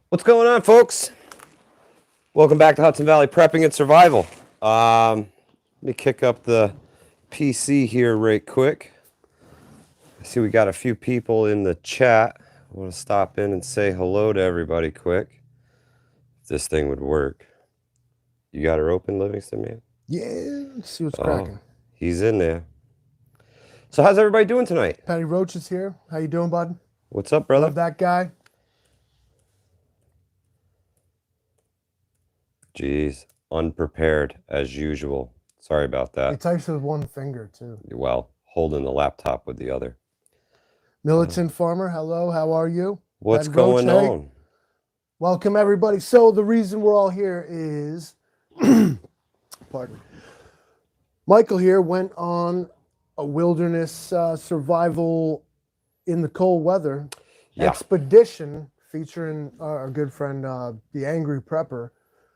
What's going on, folks? Welcome back to Hudson Valley Prepping and Survival. Let me kick up the PC here right quick. I see we got a few people in the chat. I want to stop in and say hello to everybody quick. If this thing would work. You got her open, Livingston, man? Yeah, let's see what's cracking. He's in there. So how's everybody doing tonight? Patty Roach is here. How you doing, bud? What's up, brother? Love that guy. Jeez, unprepared as usual. Sorry about He that. types with one finger, too. Well, holding the laptop with the other. Militant Farmer, hello, how are you? What's Patty Roach, going hey. on? Welcome, everybody. So the reason we're all here is, pardon me, Michael here went on a wilderness survival in the cold weather expedition featuring our good friend, the Angry Prepper.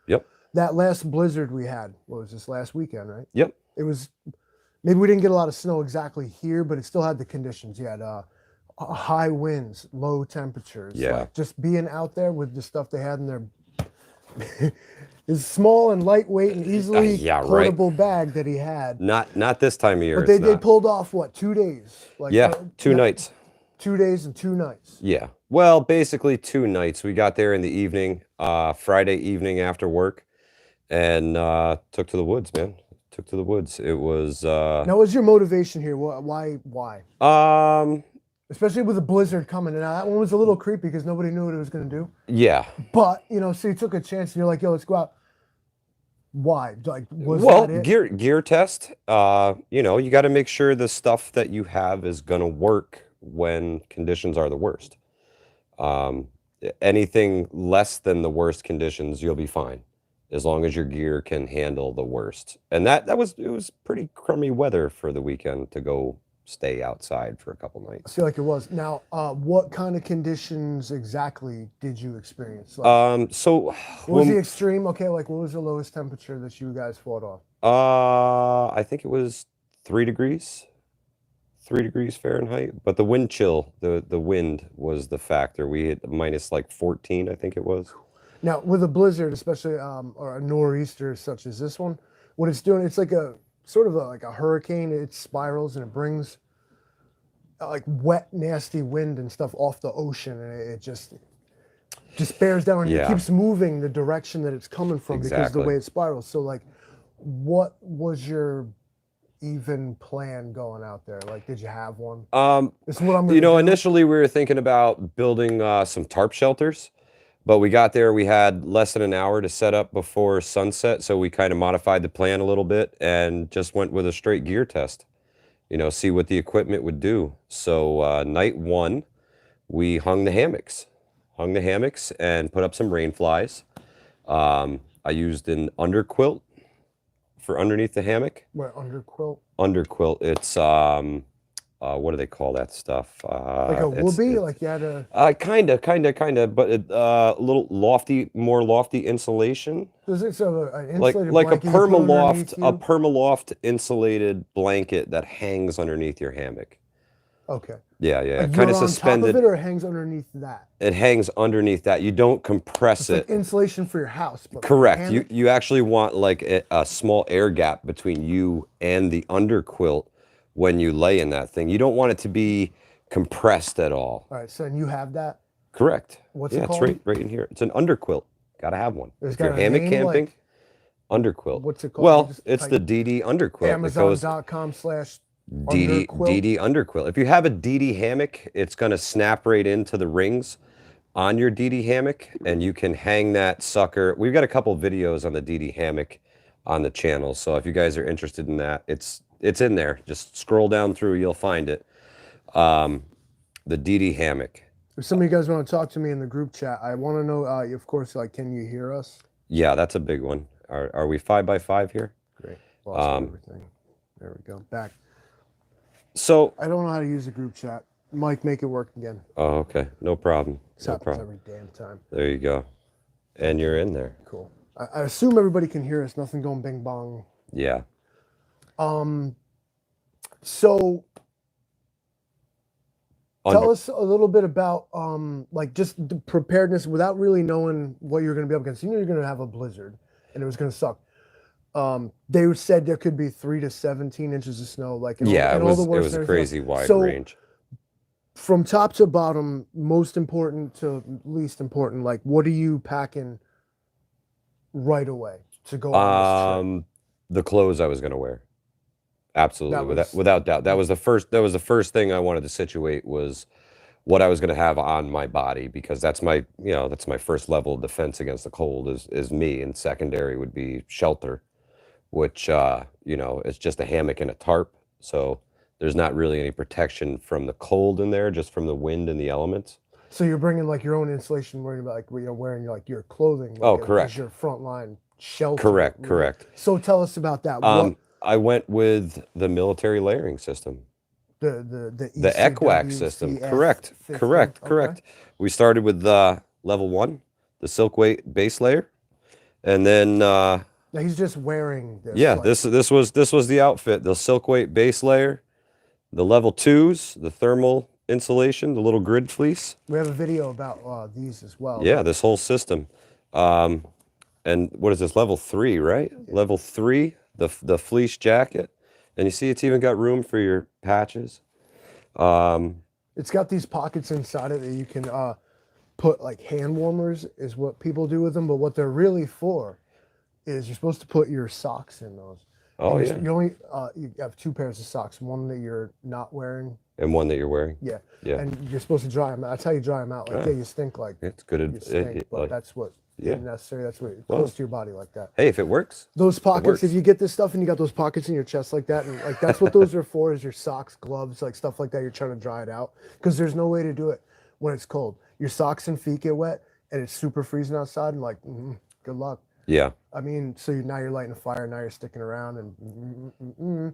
Yep. That last blizzard we had, what was this, last weekend, right? Yep. It was, maybe we didn't get a lot of snow exactly here, but it still had the conditions. You had high winds, low temperatures. Yeah. Like just being out there with the stuff they had in their his small and lightweight and easily portable bag that he had. Not this time of year. But they pulled off what, 2 days? Like, yeah, 2 nights. 2 days and 2 nights. Yeah. Well, basically 2 nights. We got there in the evening, Friday evening after work, and took to the woods, man. Took to the woods. It was. Now, what's your motivation here? Why? Especially with a blizzard coming. And that one was a little creepy because nobody knew what it was going to do. Yeah. But, so you took a chance and you're like, yo, let's go out. Why? Like, well, gear test. You got to make sure the stuff that you have is going to work when conditions are the worst. Anything less than the worst conditions, you'll be fine, as long as your gear can handle the worst. And it was pretty crummy weather for the weekend to go stay outside for a couple nights. I feel like it was. Now, what kind of conditions exactly did you experience? Like, So what was the extreme? Okay, like what was the lowest temperature that you guys fought off? I think it was 3 degrees. 3 degrees Fahrenheit, but the wind chill, the wind was the factor. We hit minus like 14, I think it was. Now, with a blizzard, especially or a nor'easter such as this one, what it's doing, it's like a sort of like a hurricane. It spirals and it brings like wet, nasty wind and stuff off the ocean, and it just bears down and it keeps moving the direction that it's coming from because of the way it spirals. So, like, what was your even plan going out there? Like, did you have one? This is what I'm gonna do. Initially we were thinking about building some tarp shelters, but we got there, we had less than an hour to set up before sunset, so we kind of modified the plan a little bit and just went with a straight gear test, see what the equipment would do. So night 1 we hung the hammocks and put up some rain flies. I used an underquilt for underneath the hammock. What, underquilt? Underquilt. It's what do they call that stuff? Like a whoopee? Like you had a kinda, but a little more lofty insulation. Is it so an insulated like a permaloft insulated blanket that hangs underneath your hammock. Okay. Yeah. Like kind of suspended. On top of it, or it hangs underneath that? It hangs underneath that. You don't compress it. Like insulation for your house. But correct. You actually want like a small air gap between you and the underquilt when you lay in that thing. You don't want it to be compressed at all. All right. So you have that? Correct. What's it called? Yeah, it's right in here. It's an underquilt. Got to have one. If you're hammock camping, like, underquilt. What's it called? Well, it's the DD underquilt. Amazon.com/ DD underquilt. If you have a DD hammock, it's going to snap right into the rings on your DD hammock, and you can hang that sucker. We've got a couple videos on the DD hammock on the channel, so if you guys are interested in that, it's in there. Just scroll down through, you'll find it. The DD hammock. If some of you guys want to talk to me in the group chat, I want to know, of course, like, can you hear us? Yeah, that's a big one. Are we 5x5 here? Great. Lost everything. There we go. Back. So I don't know how to use the group chat. Mike, make it work again. Oh, okay. No problem. This happens every damn time. There you go. And you're in there. Cool. I assume everybody can hear us. Nothing going bing bong. Yeah. So Tell us a little bit about like just the preparedness without really knowing what you're going to be up against. You knew you're going to have a blizzard, and it was going to suck. They said there could be 3 to 17 inches of snow, like in Yeah, all the it worst. was a crazy wide So range. from top to bottom, most important to least important, like what are you packing right away to go on this trip? The clothes I was going to wear. Absolutely, That was without doubt. That was the first thing I wanted to situate was what I was going to have on my body, because that's my, that's my first level of defense against the cold is me, and secondary would be shelter, which it's just a hammock and a tarp. So there's not really any protection from the cold in there, just from the wind and the elements. So you're bringing like your own insulation, worrying about like wearing like your clothing. Like, Oh, as correct. your frontline shelter. Correct, Really. correct. So tell us about that. What I went with the military layering system. the The ECWAC system. Correct. Correct. Correct. We started with level 1, the silk weight base layer, and then now he's just wearing this. yeah, like, this was the outfit. The silk weight base layer, the level 2s, the thermal insulation, the little grid fleece. we have a video about these as well. Yeah, this whole system. And what is this, level 3, right? Level 3, the fleece jacket, and you see it's even got room for your patches. It's got these pockets inside it that you can put like hand warmers is what people do with them, but what they're really for is you're supposed to put your socks in those. Oh And yeah, you only you have 2 pairs of socks, one that you're not wearing. and one that you're wearing. Yeah. Yeah. And you're supposed to dry them out. That's how you dry them out. Like, yeah, you stink like It's good. you stink, but Like, that's what yeah. necessary. That's what Well, close to your body like that. hey, if it works. Those pockets, works. if you get this stuff and you got those pockets in your chest like that, and like that's what those are for, is your socks, gloves, like stuff like that. You're trying to dry it out because there's no way to do it when it's cold. Your socks and feet get wet and it's super freezing outside, and like, good luck. Yeah. I mean, so now you're lighting a fire, now you're sticking around, and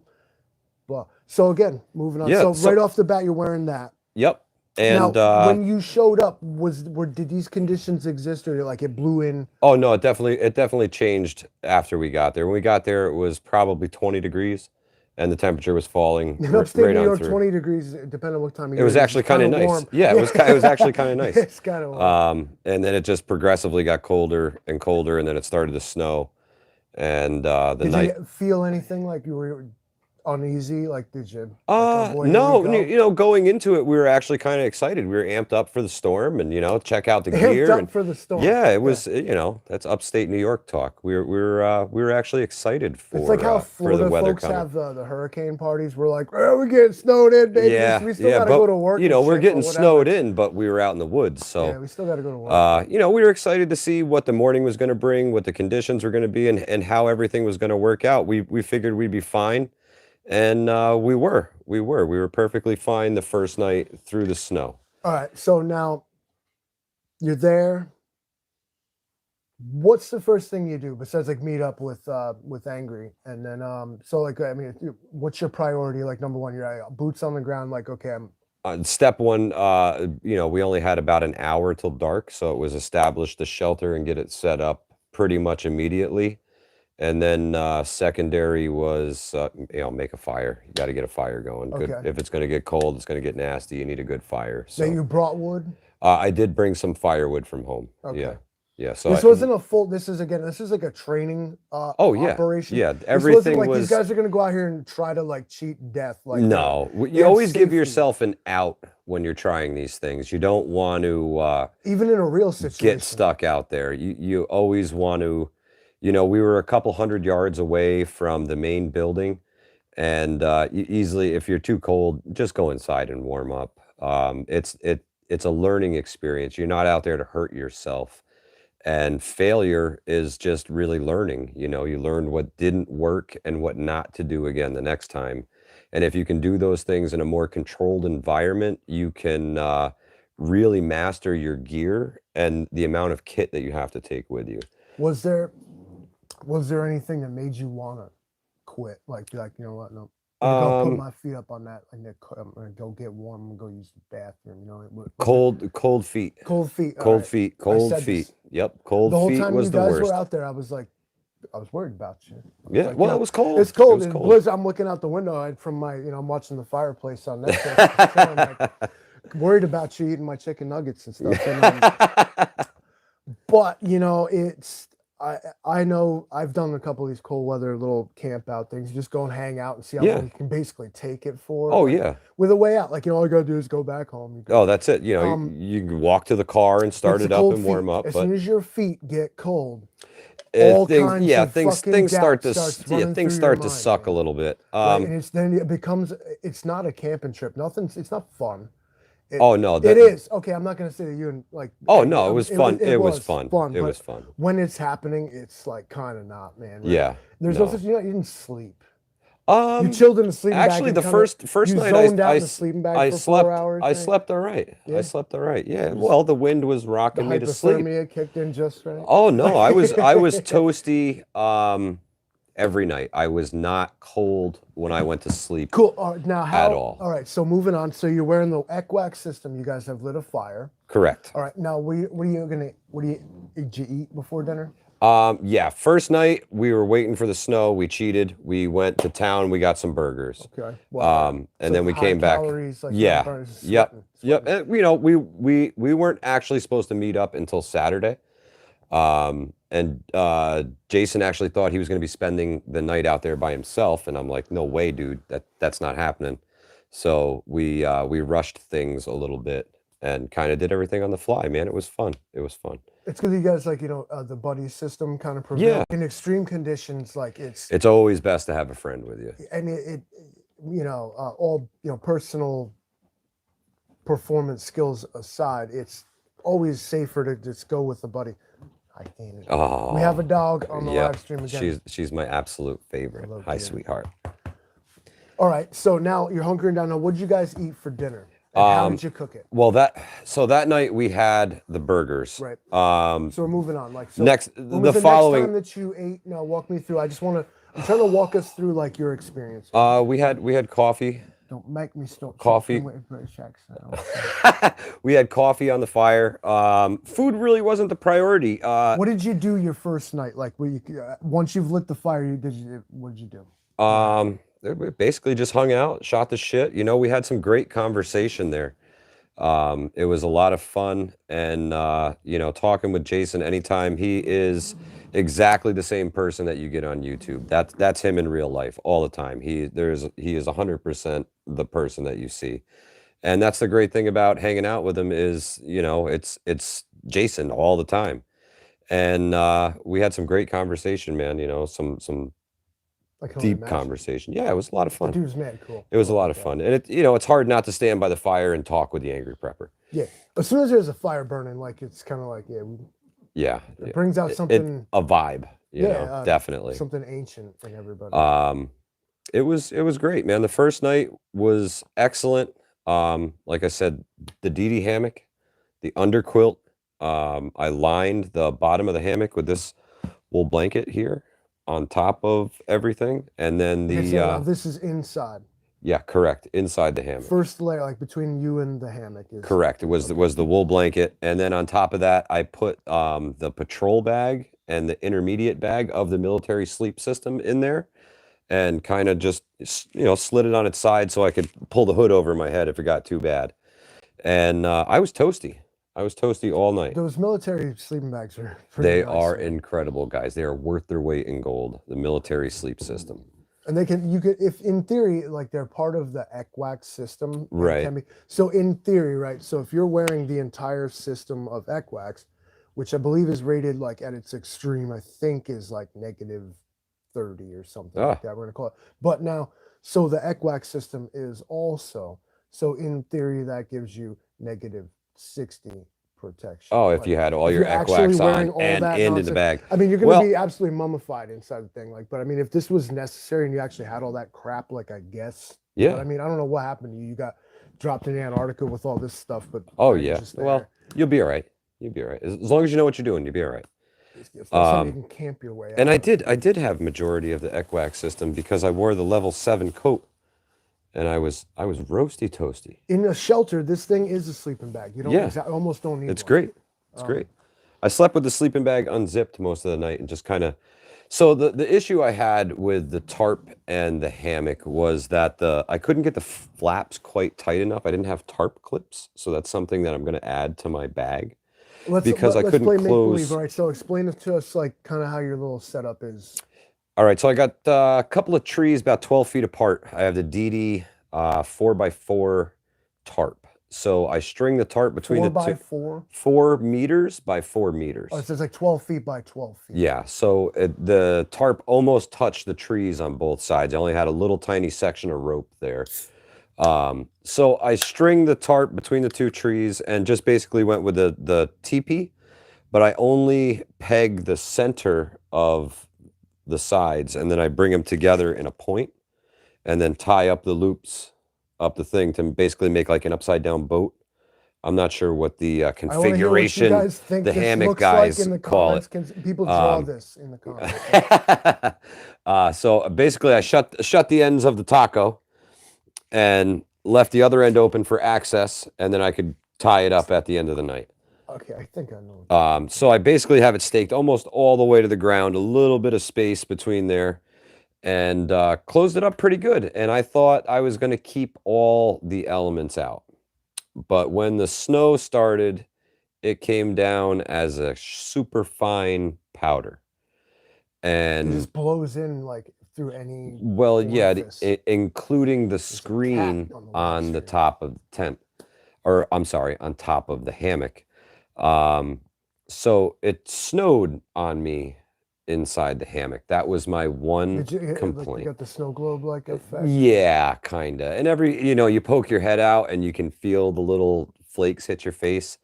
blah. So again, moving on. Yeah, So right off the bat, you're wearing that. Yep. And now, when you showed up, did these conditions exist, or like it blew in? oh no, it definitely changed after we got there. When we got there, it was probably 20 degrees, and the temperature was falling In upstate right New on York, through. 20 degrees, depending on what time of year. It was actually kind of nice. warm. Yeah, it was actually kind of nice. It's kind of warm. And then it just progressively got colder and colder, and then it started to snow. And Did you feel anything like you were uneasy? Like, did you? Like, oh boy, here no, we go? going into it, we were actually kind of excited. We were amped up for the storm, and check out the gear. Amped up And for the storm. yeah, it was. That's upstate New York talk. We were actually excited for. It's like how for the Florida weather folks coming. have the hurricane parties. We're like, oh, we're getting snowed in, baby. Yeah, We still yeah, gotta but go to work. and we're shit, getting but whatever. snowed in, but we were out in the woods, so. Yeah, we still got to go to work. We were excited to see what the morning was going to bring, what the conditions were going to be, and how everything was going to work out. We figured we'd be fine, and we were perfectly fine the first night through the snow. All right, so now you're there. What's the first thing you do besides like meet up with Angry, and then so like, I mean, what's your priority? Like, number one, you're boots on the ground. Like, okay, Step one, we only had about an hour till dark, so it was establish the shelter and get it set up pretty much immediately. And then secondary was, make a fire. You got to get a fire going. Good. Okay. If it's going to get cold, it's going to get nasty. You need a good fire. that So you brought wood. I did bring some firewood from home. Okay. Yeah. Yeah. So This wasn't a full. This is like a training. Oh yeah. Operation. Yeah. This wasn't Everything like was. these guys are gonna go out here and try to like cheat death. Like, No, they you have always give safety. yourself an out when you're trying these things. You don't want to Even in a real situation. get stuck out there. You always want to. We were a couple hundred yards away from the main building, and easily, if you're too cold, just go inside and warm up. It's a learning experience. You're not out there to hurt yourself. And failure is just really learning. You learn what didn't work and what not to do again the next time. And if you can do those things in a more controlled environment, you can really master your gear and the amount of kit that you have to take with you. Was there anything that made you wanna quit? Like, be like, you know what? No, I'm gonna go put my feet up on that. I'm gonna go get warm. I'm gonna go use the bathroom. Cold feet. Cold feet. Cold right. feet. Cold said feet. this. Yep. Cold The whole feet time was you the guys worst. were out there, I was worried about you. Yeah. Like, Well, it was cold. It's cold. It was And cold. blizzard. I'm looking out the window from my, I'm watching the fireplace on Netflix. Worried about you eating my chicken nuggets and stuff. But you know, I know I've done a couple of these cold weather little camp out things. You just go and hang out and see how Yeah. long you can basically take it for. Oh like, yeah. with a way out. Like, you know, all you gotta do is go back home. You go. Oh, that's it. You know, you can walk to the car and start It's it the up cold and warm feet. up. As But soon as your feet get cold, all kinds of fucking things start doubt to starts running things through start your to mind, suck a man. little bit. Right, and it becomes, it's not a camping trip. It's not fun. Oh no, It is. Okay, I'm not gonna say that you and like. Oh Hey, no, it was fun. It was fun. fun. It But was fun. when it's happening, it's like kind of not, man. Right? Yeah. There's no such. You didn't sleep. You Um, chilled in the sleeping bag. Actually, And the first you night zoned out in the sleeping bag for 4 hours. I right? slept all right. I Yeah. slept all right. Yeah. Well, the wind was The rocking me to sleep. hypothermia kicked in just right. Oh no, I was toasty every night. I was not cold when I went to sleep Cool. Now at all. All right. So moving on. So you're wearing the ECWAC system. You guys have lit a fire. Correct. All right. Now, did you eat before dinner? Yeah, first night we were waiting for the snow. We cheated. We went to town. We got some burgers. Okay. Well, And then we came back. Calories, like Yeah. Yep. sweating. Yep. And you know, we weren't actually supposed to meet up until Saturday. And Jason actually thought he was going to be spending the night out there by himself, and I'm like, no way, dude. That's not happening. So we rushed things a little bit and kind of did everything on the fly, man. It was fun. It was fun. It's because you guys like, the buddy system kind of Yeah. in extreme conditions. Like It's always best to have a friend with you. and all personal performance skills aside, it's always safer to just go with a buddy. I hate it. Oh, We have a dog on the yeah. live stream again. She's my absolute favorite. Hello, Hi, dear. sweetheart. All right, so now you're hunkering down. Now, what did you guys eat for dinner? And how did you cook it? Well, that night we had the burgers. Right. So we're moving on. Like, so next, when the was following. next time that you ate? Now, walk me through. I'm trying to walk us through like your experience. We had coffee. Don't make me stop. Coffee. British accent. We had coffee on the fire. Food really wasn't the priority. What did you do your first night? Like, once you've lit the fire, what did you do? We basically just hung out, shot the shit. You know, we had some great conversation there. It was a lot of fun, and talking with Jason anytime, he is exactly the same person that you get on YouTube. That's him in real life all the time. He is 100% the person that you see. And that's the great thing about hanging out with him is, it's Jason all the time. And we had some great conversation, man, some deep conversation. Yeah, it was a lot of fun. The dude's mad cool. It was a lot of fun. And it's hard not to stand by the fire and talk with the angry prepper. Yeah. As soon as there's a fire burning, like it's kind of like, Yeah. it brings out something, a vibe, definitely. something ancient in everybody. It was great, man. The first night was excellent. Like I said, the DD hammock, the underquilt. I lined the bottom of the hammock with this wool blanket here on top of everything, and then this is inside. Yeah, correct. Inside the hammock. First layer, like between you and the hammock, is correct. It was the wool blanket, and then on top of that, I put the patrol bag and the intermediate bag of the military sleep system in there, and kind of just slid it on its side so I could pull the hood over my head if it got too bad. And I was toasty. I was toasty all night. Those military sleeping bags are pretty They nice. are incredible, guys. They are worth their weight in gold. The military sleep system. And if in theory, like they're part of the ECWAC system, right? So in theory, right? So if you're wearing the entire system of ECWACs, which I believe is rated like at its extreme, I think is like -30 or something like that. We're gonna call it. But now, so the ECWAC system is also, so in theory that gives you -60 protection. Oh, if you had all your ECWACs on and in the bag. I mean, you're going to be absolutely mummified inside the thing. Like, but I mean, if this was necessary and you actually had all that crap, like I guess. Yeah. But I mean, I don't know what happened to you. You got dropped in Antarctica with all this stuff, but oh yeah. Well, you'll be all right. You'll be all right. As long as you know what you're doing, you'll be all right. If you can camp your way out. And I did have majority of the ECWAC system because I wore the level 7 coat. And I was roasty toasty. In a shelter, this thing is a sleeping bag. You don't almost don't need It's one. great. It's great. I slept with the sleeping bag unzipped most of the night and just kind of So the issue I had with the tarp and the hammock was that I couldn't get the flaps quite tight enough. I didn't have tarp clips, so that's something that I'm going to add to my bag because I Let's couldn't play make believe. close. All right, so explain it to us, like kind of how your little setup is. All right, so I got a couple of trees about 12 feet apart. I have the DD 4x4 tarp. So I string the tarp between Four the by two, four. 4 meters by 4 meters. Oh, so it's like 12 feet by 12 feet. Yeah, so the tarp almost touched the trees on both sides. I only had a little tiny section of rope there. So I stringed the tarp between the two trees and just basically went with the teepee, but I only peg the center of the sides and then I bring them together in a point and then tie up the loops up the thing to basically make like an upside down boat. I'm not sure what the I want to hear what you configuration guys think the this hammock looks like guys in the call it. comments. Can people draw Um, this in the comments? So basically, I shut the ends of the taco and left the other end open for access, and then I could tie it up at the end of the night. Okay, I think I know. So I basically have it staked almost all the way to the ground, a little bit of space between there, and closed it up pretty good. And I thought I was going to keep all the elements out. But when the snow started, it came down as a super fine powder. It And just blows in like through any well, yeah, orifice. including the There's a cat screen on the on the windscreen. top of the tent, or I'm sorry, on top of the hammock. Um, so it snowed on me inside the hammock. That was my one Did you like you complaint. got the snow globe like effect? Yeah, kinda. And you poke your head out and you can feel the little flakes hit your face.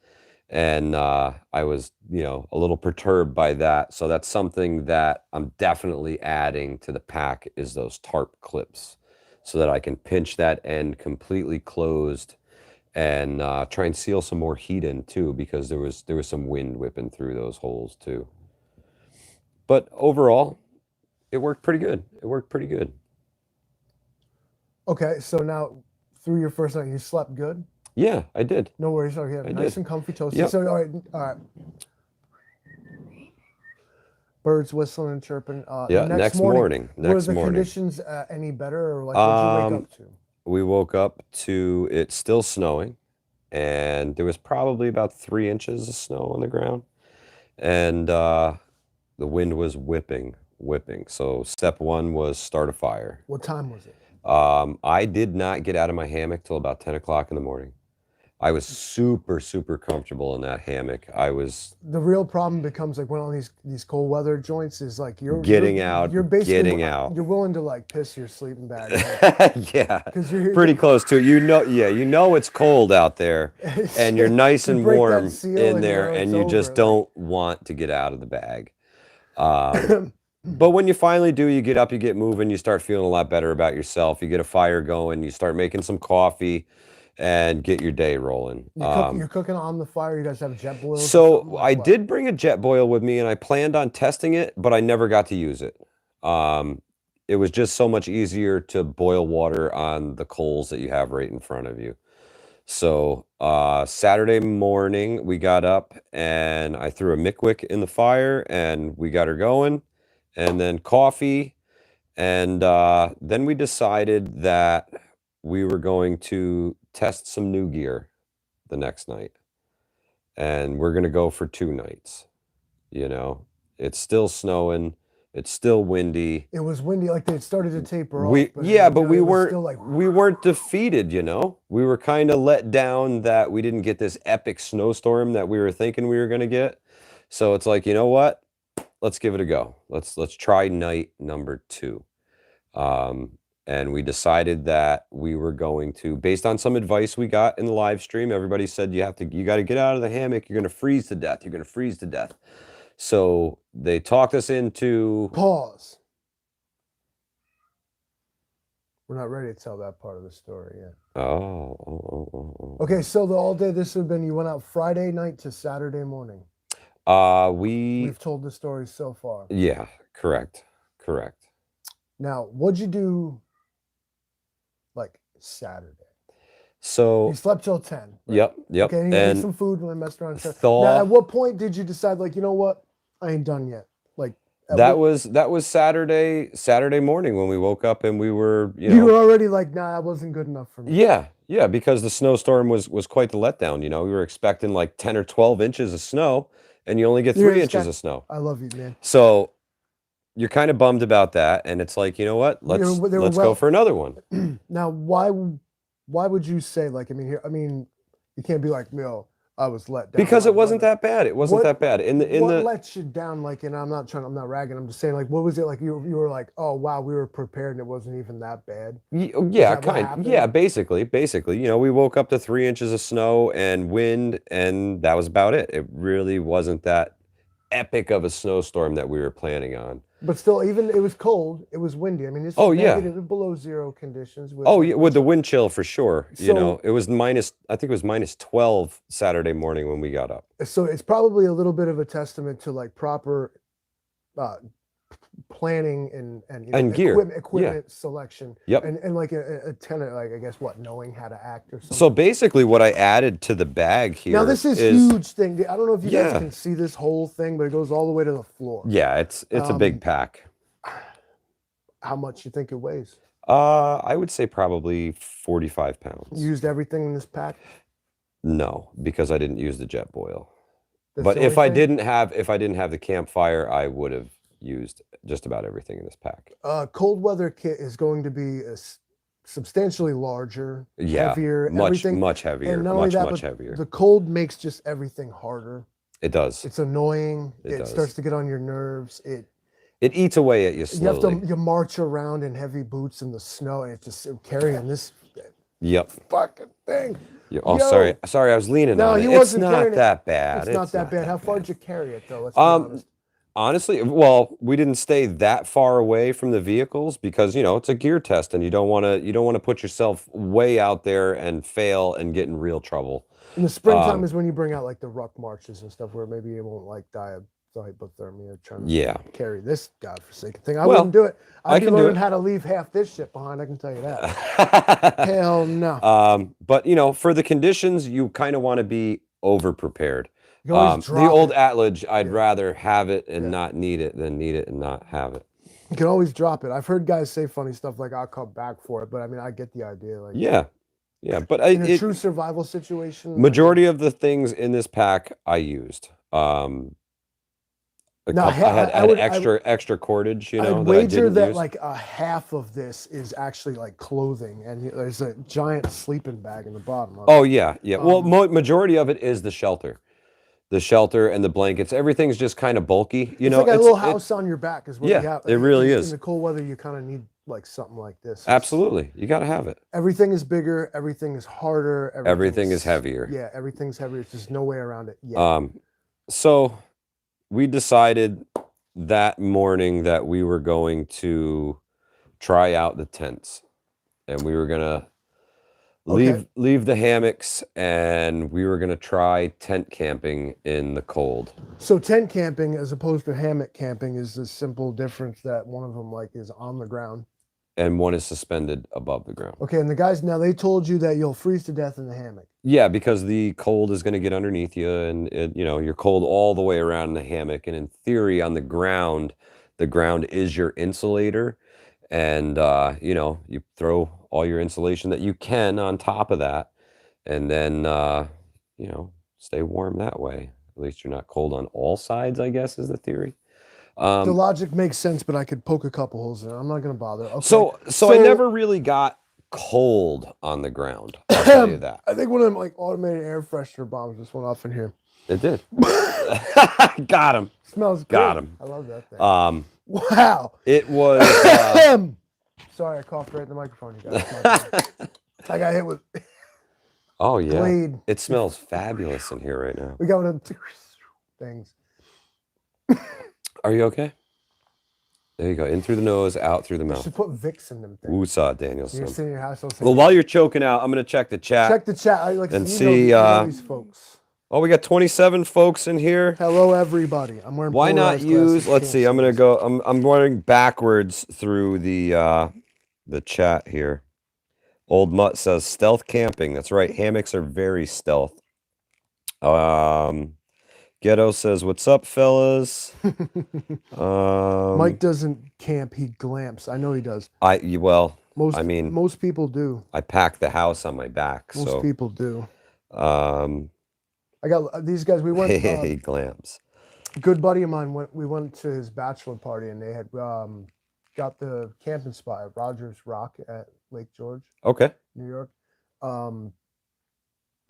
And I was, a little perturbed by that. So that's something that I'm definitely adding to the pack is those tarp clips so that I can pinch that end completely closed and try and seal some more heat in too, because there was some wind whipping through those holes too. But overall, it worked pretty good. It worked pretty good. Okay, so now through your first night, you slept good? Yeah, I did. No worries. Okay, I nice did. and comfy, toasty. Yep. So all right. Birds whistling and chirping. Yeah, The next morning. were Next the morning. conditions any better, or like what did you wake up to? We woke up to it still snowing, and there was probably about 3 inches of snow on the ground, and the wind was whipping, whipping. So step one was start a fire. What time was it? I did not get out of my hammock till about 10 o'clock in the morning. I was super, super comfortable in that hammock. I was The real problem becomes like when on these cold weather joints is like getting out, you're basically getting out. you're willing to like piss your sleeping bag like, Yeah, because you're pretty close to it. Yeah, it's cold out there, and you're nice you and break that warm seal in and there, it's and you just over, don't want to get out of the bag. But when you finally do, you get up, you get moving, you start feeling a lot better about yourself. You get a fire going, you start making some coffee, and get your day rolling. you're cooking on the fire. You guys have jet boils. Or So something? Like I what? did bring a jet boil with me, and I planned on testing it, but I never got to use it. It was just so much easier to boil water on the coals that you have right in front of you. So Saturday morning, we got up and I threw a Mickwick in the fire and we got her going, and then coffee. And then we decided that we were going to test some new gear the next night. And we're going to go for 2 nights. You know, it's still snowing, it's still windy. It was windy, like they started to taper off. But we it was weren't still like we weren't defeated, you know. We were kind of let down that we didn't get this epic snowstorm that we were thinking we were going to get. So it's like, you know what? Let's give it a go. Let's try night number 2. And we decided that we were going to, based on some advice we got in the live stream, everybody said you got to get out of the hammock. You're going to freeze to death. You're going to freeze to death. So they talked us into pause. We're not ready to tell that part of the story yet. Oh. Okay, so all day this would have been you went out Friday night to Saturday morning. We've told the story so far. Yeah, correct. Now, what'd you do like Saturday? So you slept till 10. Right? Yep. Okay, and you ate some food and then messed around. Thaw, now, at what point did you decide, like, you know what? I ain't done yet. Like, That was Saturday morning when we woke up and we were, You were already like, nah, that wasn't good enough for me. yeah, because the snowstorm was quite the letdown. We were expecting like 10 or 12 inches of snow, and you only get You're 3 this inches guy- of snow. I love you, man. So you're kind of bummed about that, and it's like, you know what? They were Let's well- go for another one. Now, why would you say, like, I mean, you can't be like, yo, I was let down Because by it wasn't weather. that bad. It wasn't What- that bad. What lets you down? Like, and I'm not ragging. I'm just saying, like, what was it like? You were like, oh wow, we were prepared, and it wasn't even that bad. Yeah, that what happened? yeah, basically, we woke up to 3 inches of snow and wind, and that was about it. It really wasn't that epic of a snowstorm that we were planning on. But still, even it was cold. It was windy. I mean, this Oh, is yeah. negative, below zero conditions. With, Oh like, yeah, with the wind chill for sure. So- It was I think it was minus 12 Saturday morning when we got up. So it's probably a little bit of a testament to like proper planning and And gear. equipment selection. Yep. And like a tenant, like I guess what, knowing how to act or something. So basically what I added to the bag here Now this is huge thing. I don't know if you guys Yeah. can see this whole thing, but it goes all the way to the floor. Yeah, it's a big pack. How much you think it weighs? I would say probably 45 pounds. You used everything in this pack? No, because I didn't use the jet boil. That's But the if only I thing? didn't have the campfire, I would have used just about everything in this pack. Cold weather kit is going to be substantially larger, Yeah, heavier, much everything. much heavier, And not only that, much but heavier. the cold makes just everything harder. It does. It's annoying. It It does. starts to get on your nerves. It eats away at you You slowly. have to march around in heavy boots in the snow, and it's just carrying this Yep. fucking thing. Oh, Yo. sorry, I was leaning No, on it. he It's wasn't not carrying it. that bad. It's not that bad. How far did you carry it though? Let's be honest. Honestly, well, we didn't stay that far away from the vehicles because it's a gear test, and you don't want to put yourself way out there and fail and get in real trouble. In the springtime is when you bring out like the ruck marches and stuff, where maybe you won't like die of hypothermia trying to carry this godforsaken thing. I wouldn't do it. I I'd be can do learning it. how to leave half this shit behind. I can tell you that. Hell no. But for the conditions, you kind of want to be over prepared. You can always The drop old it. adage, I'd rather have it and not need it than need it and not have it. You can always drop it. I've heard guys say funny stuff like, "I'll come back for it," but I mean, I get the idea. Like, Yeah, but in a true survival situation, majority of the things in this pack I used. No, I had I would- extra cordage, I'd that I wager didn't that use. like a half of this is actually like clothing, and there's a giant sleeping bag in the bottom of it. Oh yeah. Well, majority of it is the shelter and the blankets. Everything's just kind of bulky. It's like a little house on your back is what you Yeah, have. it really in, is. In the cold weather, you kind of need like something like this. Absolutely, you got to have it. Everything is bigger. Everything is harder. Everything is heavier. Yeah, everything's heavier. There's just no way around it. Yeah. So we decided that morning that we were going to try out the tents, and we were gonna leave the hammocks, and we were gonna try tent camping in the cold. So tent camping, as opposed to hammock camping, is the simple difference that one of them like is on the ground, and one is suspended above the ground. Okay, and the guys now they told you that you'll freeze to death in the hammock. Yeah, because the cold is going to get underneath you, and you're cold all the way around in the hammock. And in theory, on the ground is your insulator, and you throw all your insulation that you can on top of that, and then stay warm that way. At least you're not cold on all sides, I guess, is the theory. The logic makes sense, but I could poke a couple holes in it. I'm not going to bother. Okay. So I never really got cold on the ground. I'll tell you that. I think one of them like automated air freshener bombs just went off in here. It did. Got him. Smells Got good. him. I love that thing. Wow. It was. Sorry, I coughed right in the microphone. You guys. I got hit with. Oh yeah. Blade. It smells fabulous in here right now. We got one of them things. Are you okay? There you go. In through the nose, out through the You mouth. should put Vicks in them things. Woosah, You're Danielson. sitting in your house. Well, while you're choking out, I'm going to check the chat. Check the chat. I like and you see, you know these folks. Oh, we got 27 folks in here. Hello, everybody. I'm wearing. Why not polarized use? glasses. Let's see. I'm going to go. I'm going backwards through the chat here. Old Mutt says stealth camping. That's right. Hammocks are very stealth. Ghetto says, "What's up, fellas?" Mike doesn't camp; he glamps. I know he does. Well, Most I mean, most people do. I pack the house on my back, Most so people do. um, I got these guys. We went. he glams. A good buddy of mine we went to his bachelor party, and they had got the camping spot at Rogers Rock at Lake George, Okay. New York.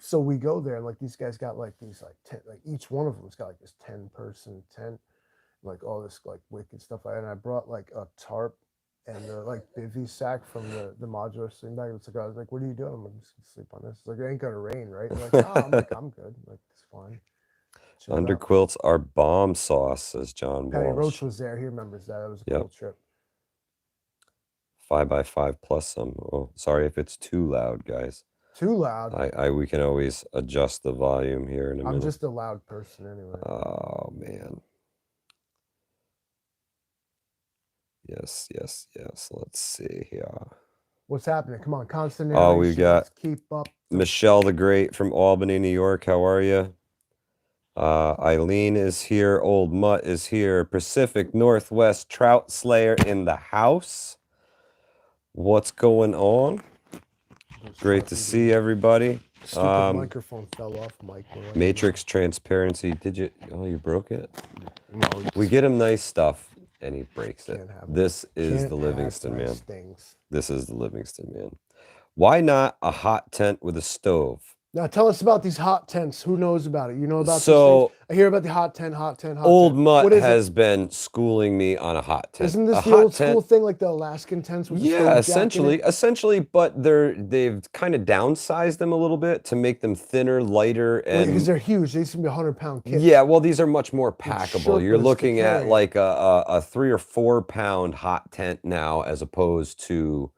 So we go there, and like these guys got like these like 10, like each one of them's got like this 10-person tent, like all this like wicked stuff. And I brought like a tarp and the like bivy sack from the modular sleeping bag. It's like I was like, "What are you doing?" I'm like, "Just gonna sleep on this." It's like, "It ain't gonna rain, right?" They're like, "Oh," I'm like, "I'm good." I'm like, it's fine. Chill out. Underquilts are bomb sauce, says John Patty Walsh. Roach was there. He remembers that. It was a cool trip. 5x5 plus some. Oh, sorry if it's too loud, guys. Too loud. We can always adjust the volume here in a minute. I'm just a loud person anyway. Oh man. Yes. Let's see here. What's happening? Come on, constant Oh, we got Let's keep up. Michelle the Great from Albany, New York. How are you? Eileen is here. Old Mutt is here. Pacific Northwest Trout Slayer in the house. What's going on? Great to see everybody. Stupid microphone fell off, Mike. Matrix transparency. Did you? Oh, you broke it? No, we get him nice stuff, and he breaks it. This is the Livingston man. This is the Livingston man. Why not a hot tent with a stove? Now tell us about these hot tents. Who knows about it? You know about so these things? I hear about the hot tent, hot tent, hot Old tent. Mutt has been schooling me on a hot tent. Isn't this the old school thing, like the Alaskan tents with the stove essentially, but they've kind of downsized them a little bit to make them thinner, lighter, and because they're huge. They used to be 100-pound kits. Yeah, well, these are much more packable. You're looking at like a 3 or 4 pound hot tent now, as opposed to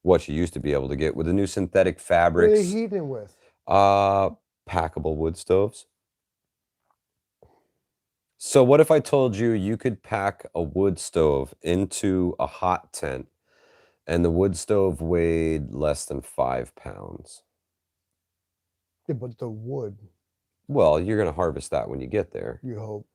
what you used to be able to get with the new synthetic fabrics. What are they heating it with? Packable wood stoves. So what if I told you you could pack a wood stove into a hot tent and the wood stove weighed less than 5 pounds? Yeah, but the wood. Well, you're going to harvest that when you get there. You hope.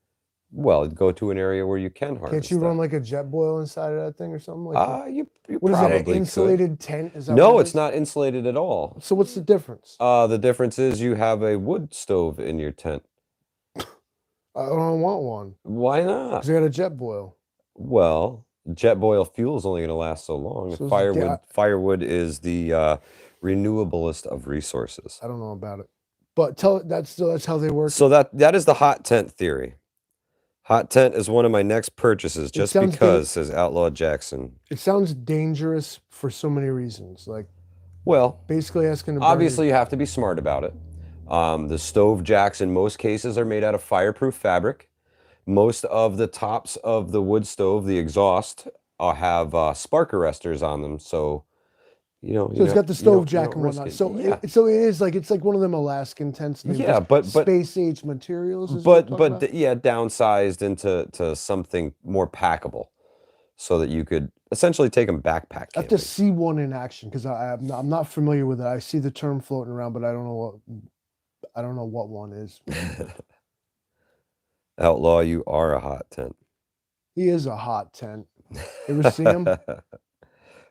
Well, go to an area where you can harvest. Can't you run like a jet boil inside of that thing or something like that? You what probably is that, an insulated tent? Is that no, it's not insulated at all. So what's the difference? The difference is you have a wood stove in your tent. I don't want one. Why not? Because I got a jet boil. Well, jet boil fuel is only going to last so long. So firewood is the renewablest of resources. I don't know about it, but that's how they work. So that is the hot tent theory. Hot tent is one of my next purchases, just because, says Outlaw Jackson. It sounds dangerous for so many reasons. Like, well, basically asking to obviously you have to be smart about it. The stove jacks in most cases are made out of fireproof fabric. Most of the tops of the wood stove, the exhaust, have spark arresters on them. So, so it's got the stove jack and whatnot. So it's like one of them Alaskan tents. Yeah, but space age materials. But downsized into something more packable, so that you could essentially take them backpack camping. I have to see one in action because I'm not familiar with it. I see the term floating around, but I don't know what one is. Outlaw, you are a hot tent. He is a hot tent. You ever see him?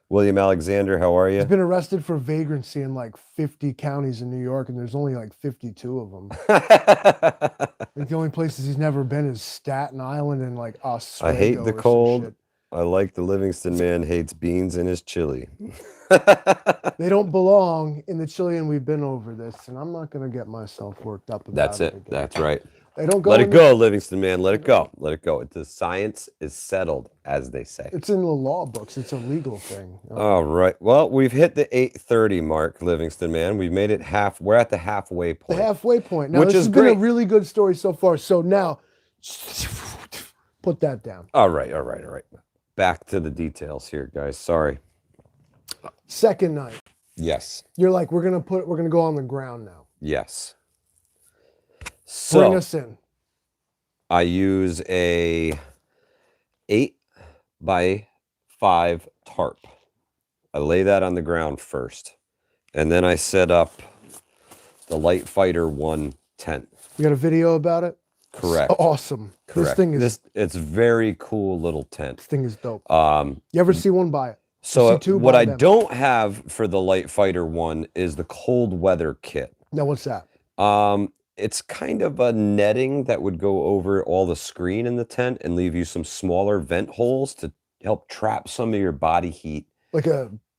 William Alexander, how are you? He's been arrested for vagrancy in like 50 counties in New York, and there's only like 52 of them. I think the only places he's never been is Staten Island and like Oswego. I hate the cold. I like the Livingston man hates beans in his chili. They don't belong in the chili, and we've been over this, and I'm not going to get myself worked up about That's it. That's right. They don't go. Let it go, Livingston man. Let it go. Let it go. The science is settled, as they say. It's in the law books. It's a legal thing. All right. Well, we've hit the 8:30 mark, Livingston man. We've made it we're at the halfway point. The halfway point. Now, this has been a really good story so far. So now, put that down. All right. Back to the details here, guys. Sorry. Second night. Yes. You're like, we're gonna go on the ground now. Yes. So, bring us in. I use a 8x5 tarp. I lay that on the ground first, and then I set up the Light Fighter 1 tent. You got a video about it? Correct. Awesome. Correct. It's very cool little tent. This thing is dope. Um, You ever see one, buy it. so see two, what buy I them. don't have for the Light Fighter one is the cold weather kit. Now what's that? It's kind of a netting that would go over all the screen in the tent and leave you some smaller vent holes to help trap some of your body heat Like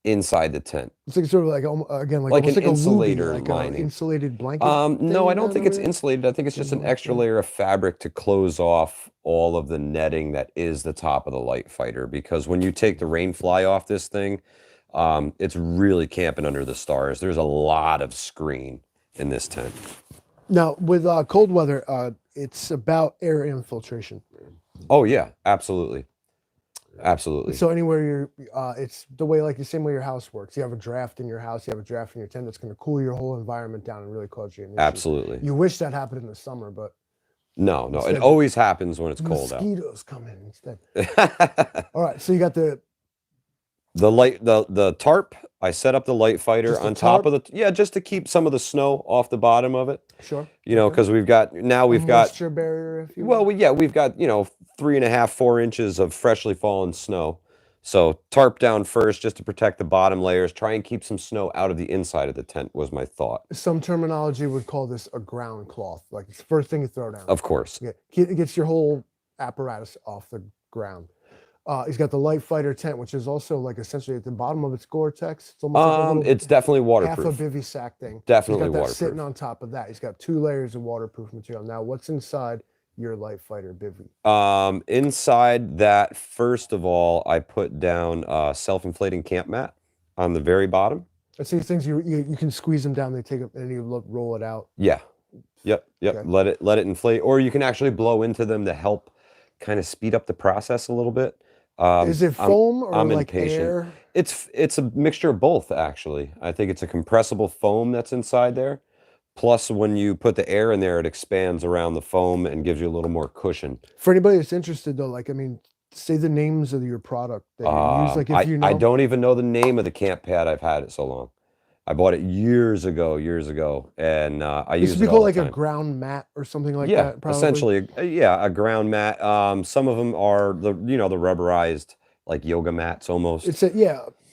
inside the tent. it's like sort of like again like Like almost an like insulator a lubie, like lining. an insulated blanket. No, I don't thing think it's over it? insulated. I think it's just an Something like extra that. layer of fabric to close off all of the netting that is the top of the Light Fighter. Because when you take the rain fly off this thing, it's really camping under the stars. There's a lot of screen in this tent. Now with cold weather, it's about air infiltration. Oh yeah, absolutely, absolutely. So anywhere it's the way like the same way your house works. You have a draft in your house, you have a draft in your tent that's going to cool your whole environment down and really cause you an issue. Absolutely. You wish that happened in the summer, but No, instead, it always happens when it's cold out. Mosquitoes come in instead. All right, so you got the tarp. I set up the Light Fighter Just the on top tarp? of just to keep some of the snow off the bottom of it. sure. You know, Okay. because we've got moisture barrier, if you will. we've got 3.5, 4 inches of freshly fallen snow. So tarp down first just to protect the bottom layers. Try and keep some snow out of the inside of the tent was my thought. Some terminology would call this a ground cloth. Like it's the first thing you throw down. Of course. Yeah, it gets your whole apparatus off the ground. He's got the Light Fighter tent, which is also like essentially at the bottom of its Gore-Tex. It's almost like a little It's definitely half a waterproof. bivy sack thing. Definitely He's got that waterproof. sitting on top of that. He's got 2 layers of waterproof material. Now, what's inside your Light Fighter bivy? Inside that, first of all, I put down a self-inflating camp mat on the very bottom. I see these things you can squeeze them down. They take up and you roll it out. Yeah. Yep. Okay. Let it inflate, or you can actually blow into them to help kind of speed up the process a little bit. Is it foam or I'm like impatient. air? It's a mixture of both, actually. I think it's a compressible foam that's inside there. Plus, when you put the air in there, it expands around the foam and gives you a little more cushion. For anybody that's interested, though, like I mean, say the names of your product that you use. Like if you know, I don't even know the name of the camp pad. I've had it so long. I bought it years ago, and I use This it would be all called the like time. a ground mat or something like Yeah, that. Probably. essentially, a ground mat. Some of them are the rubberized like yoga mats almost.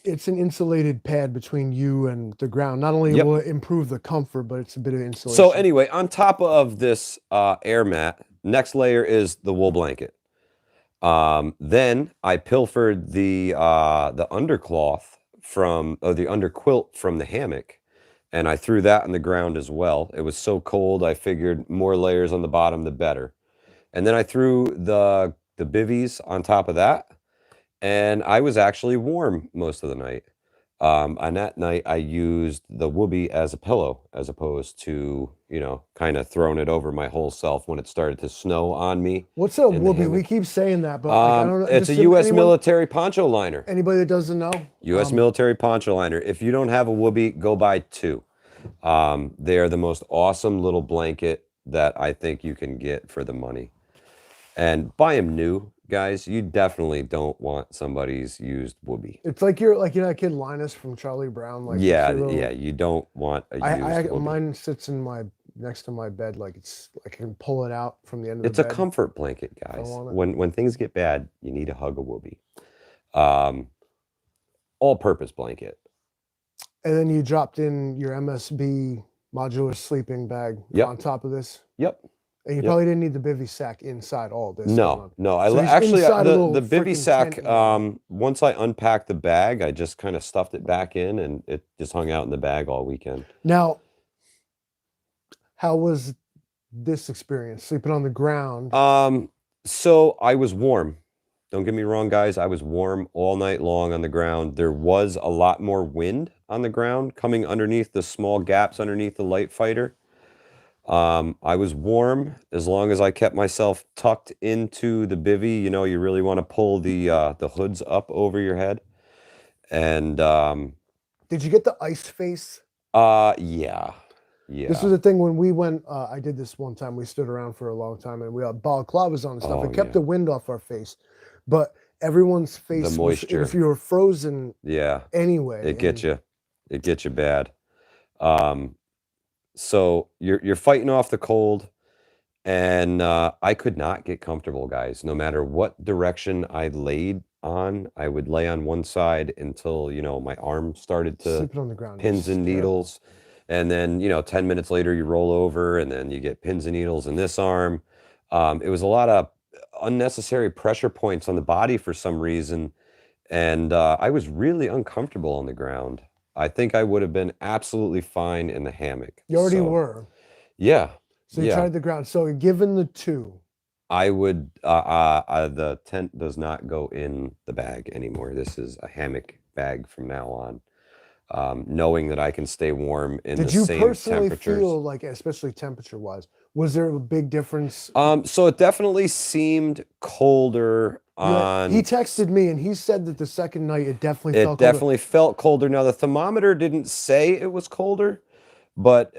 It's an insulated pad between you and the ground. Not only Yep. will it improve the comfort, but it's a bit of insulation. So anyway, on top of this air mat, next layer is the wool blanket. Then I pilfered the undercloth the underquilt from the hammock, and I threw that on the ground as well. It was so cold, I figured more layers on the bottom, the better. And then I threw the bivvies on top of that, and I was actually warm most of the night. On that night, I used the whoopee as a pillow, as opposed to, kind of throwing it over my whole self when it started to snow on me. What's a in the whoopee? We hammock. keep saying that, but like, I don't know. It's a just U.S. anyone- military poncho liner. Anybody that doesn't know, U.S. military poncho liner. If you don't have a whoopee, go buy 2. They are the most awesome little blanket that I think you can get for the money. And buy them new, guys. You definitely don't want somebody's used whoopee. it's like you're like that kid Linus from Charlie Brown. Like Yeah, it's your little- you don't want a used whoopee. Mine sits next to my bed. Like I can pull it out from the end of It's the a bed. comfort blanket, guys. want it. When things get bad, you need to hug a whoopee. All-purpose blanket. And then you dropped in your MSB modular sleeping bag Yep. on top of this. Yep. And you Yep. probably didn't need the bivy sack inside all this. No. So he's Actually, inside a little the bivy freaking sack. tent now. Once I unpacked the bag, I just kind of stuffed it back in, and it just hung out in the bag all weekend. Now, how was this experience sleeping on the ground? So I was warm. Don't get me wrong, guys. I was warm all night long on the ground. There was a lot more wind on the ground coming underneath the small gaps underneath the Light Fighter. I was warm as long as I kept myself tucked into the bivy. You really want to pull the hoods up over your head. And Did you get the ice face? yeah. This was the thing when we went. I did this one time. We stood around for a long time, and we had balaclavas on and stuff. Oh, It kept yeah. the wind off our face, but everyone's face moisture. if you were frozen Yeah. anyway, It gets you. It gets you bad. So you're fighting off the cold, and I could not get comfortable, guys. No matter what direction I laid on, I would lay on one side until, my arm started to Sleeping on the ground pins is and terrible. needles. And then, 10 minutes later, you roll over and then you get pins and needles in this arm. It was a lot of unnecessary pressure points on the body for some reason. And I was really uncomfortable on the ground. I think I would have been absolutely fine in the hammock. You already So, were. yeah, So you yeah. tried the ground. So given the two, I would, the tent does not go in the bag anymore. This is a hammock bag from now on. Knowing that I can stay warm in the did you same personally temperatures. feel like, especially temperature wise, was there a big difference? So it definitely seemed colder He on, texted me and he said that the second night it definitely it felt colder. definitely felt colder. Now the thermometer didn't say it was colder, but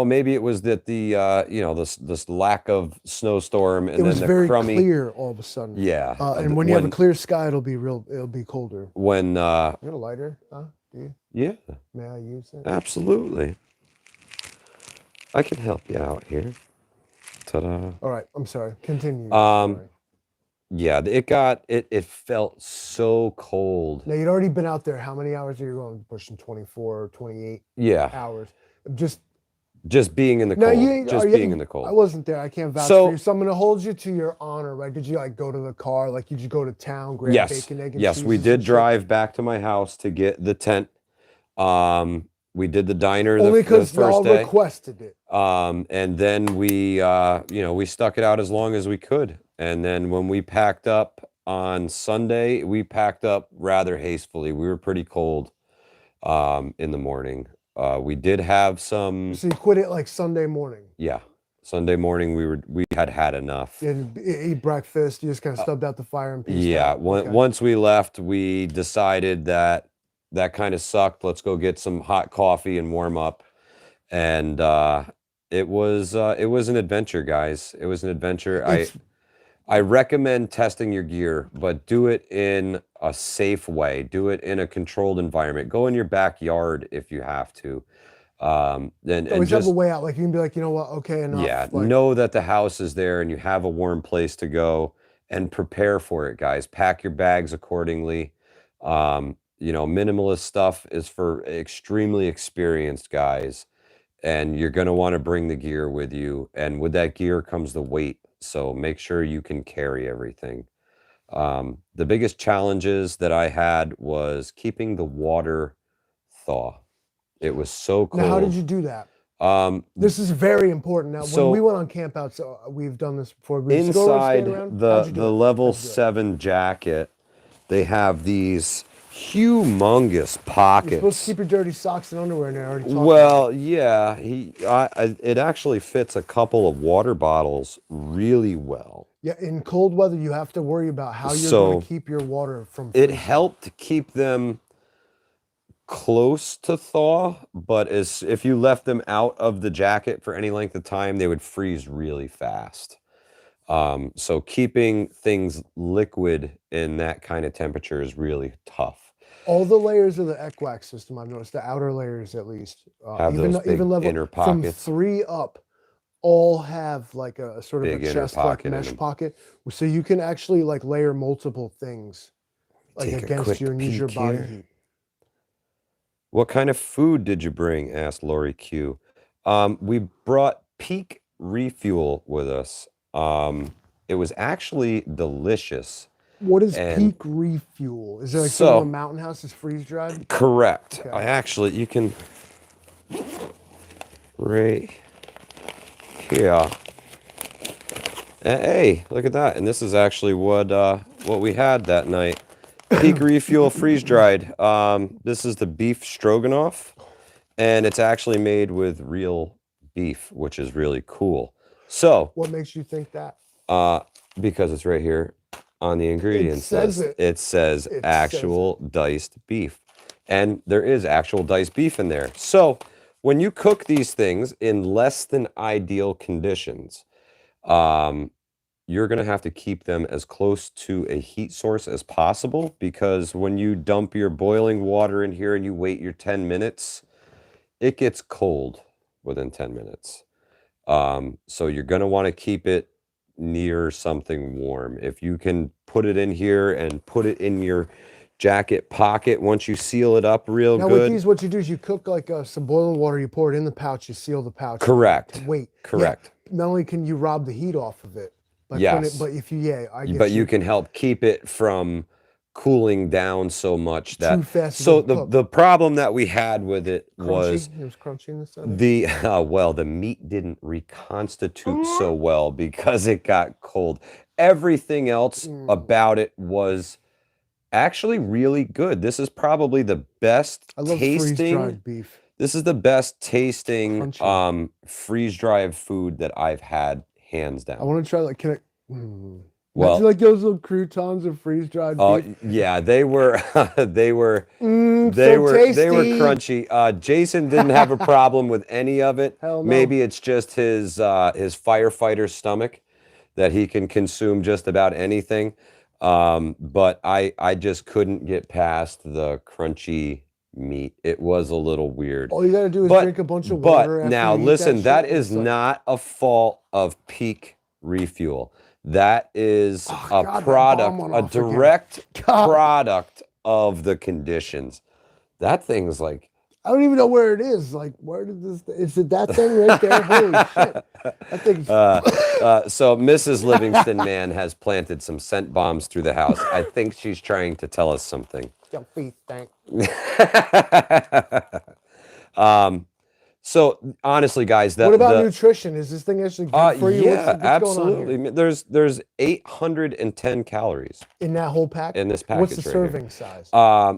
maybe it was that this lack of snowstorm It and was then the very crummy, clear all of a sudden. yeah, And when you have a clear sky, it'll be colder. when You got a lighter? Huh? Do you? yeah, May I use it? absolutely. I can help you out here. Ta-da. All right. I'm sorry. Continue. Um, Sorry. Yeah, it felt so cold. Now you'd already been out there. How many hours are you going? Pushing 24 or 28 Yeah, hours. Just just being in the now cold. you Just are being in you, the I cold. wasn't there. I can't vouch for you. So, So I'm gonna hold you to your honor, right? Did you like go to the car? Like did you go to town, grab yes, bacon, egg, and yes, cheese we and some did shit? drive back to my house to get the tent. We did the diner Only the because first y'all day. requested it. And then we stuck it out as long as we could. And then when we packed up on Sunday, we packed up rather hastily. We were pretty cold in the morning. We did have some, So you quit it like Sunday morning. yeah, Sunday morning we had enough. You didn't eat breakfast. You just kind of stubbed out the fire and peaced Yeah, out. Okay. once we left, we decided that that kind of sucked. Let's go get some hot coffee and warm up. And it was an adventure, guys. It was an adventure. It's I recommend testing your gear, but do it in a safe way. Do it in a controlled environment. Go in your backyard if you have to. And always have a just way out. Like you can be like, you know what? Okay, enough. yeah, Like know that the house is there and you have a warm place to go and prepare for it, guys. Pack your bags accordingly. Minimalist stuff is for extremely experienced guys, and you're going to want to bring the gear with you. And with that gear comes the weight. So make sure you can carry everything. The biggest challenges that I had was keeping the water thaw. It was so now, how did cold. you do that? Um, This is very important. Now, when So- we went on campouts, we've done this before. We used to go around, stand inside around. the How'd you do the it? level How'd you do it? 7 jacket, they have these humongous You're supposed to pockets. keep your dirty socks and underwear in there. I already talked about Well, yeah, it actually fits a couple of water bottles really well. it. Yeah, in cold weather, you have to worry about how you're So, going to keep your water from It freezing. helped keep them close to thaw, but if you left them out of the jacket for any length of time, they would freeze really fast. So keeping things liquid in that kind of temperature is really tough. All the layers of the ECWAC system, I've noticed, the outer layers at least, Have those big level inner from pockets. 3 up, all have like a sort of Big a inner chest like pocket in mesh them. pocket, so you can actually like layer multiple things like Take a against quick you and use your peek body here. heat. What kind of food did you bring? Asked Lori Q. We brought Peak Refuel with us. It was actually delicious. What is And peak refuel? Is there like some of so, the mountain house is freeze dried? correct. Okay. You can right here. Hey, look at that. And this is actually what we had that night. Peak Refuel freeze dried. This is the beef stroganoff, and it's actually made with real beef, which is really cool. So, What makes you think that? because it's right here on the ingredients says list, it. it says It actual diced beef, and there is actual diced beef in there. So, when you cook these things in less than ideal conditions, you're going to have to keep them as close to a heat source as possible, because when you dump your boiling water in here and you wait your 10 minutes, it gets cold within 10 minutes. So you're going to want to keep it near something warm. If you can put it in here and put it in your jacket pocket once you seal it up real Now with good. these, what you do is you cook like some boiling water, you pour it in the pouch, you seal the pouch. Correct. Wait. Correct. Yeah, not only can you rob the heat off of it, by putting Yes. it, but if you, I get But you can help keep it from cooling down so much that too fast. so the problem that we had with it was Crunchy. It was crunchy in the center. the well, the meat didn't reconstitute so well because it got cold. Everything else about it was actually really good. This is probably the best I love tasting freeze-dried beef. This is the best tasting Crunchy. freeze-dried food that I've had, hands down. I want to try like Well, imagine like those little croutons of freeze-dried beef. Yeah, they were they were crunchy. Jason didn't have a problem with any of it. Hell no. Maybe it's just his firefighter stomach that he can consume just about anything. But I just couldn't get past the crunchy meat. It was a little weird. All you gotta do is drink a bunch of water. But now listen, that is not a fault of Peak Refuel. That is a direct product of the conditions. That thing's like, I don't even know where it is. Like, where did this? Is it that thing right there? Holy shit! That thing's. So Mrs. Livingston Man has planted some scent bombs through the house. I think she's trying to tell us something. Your feet stink. So honestly, guys, what about nutrition? Is this thing actually good for you? Yeah, absolutely. There's 810 calories in that whole pack. In this package. What's the serving size?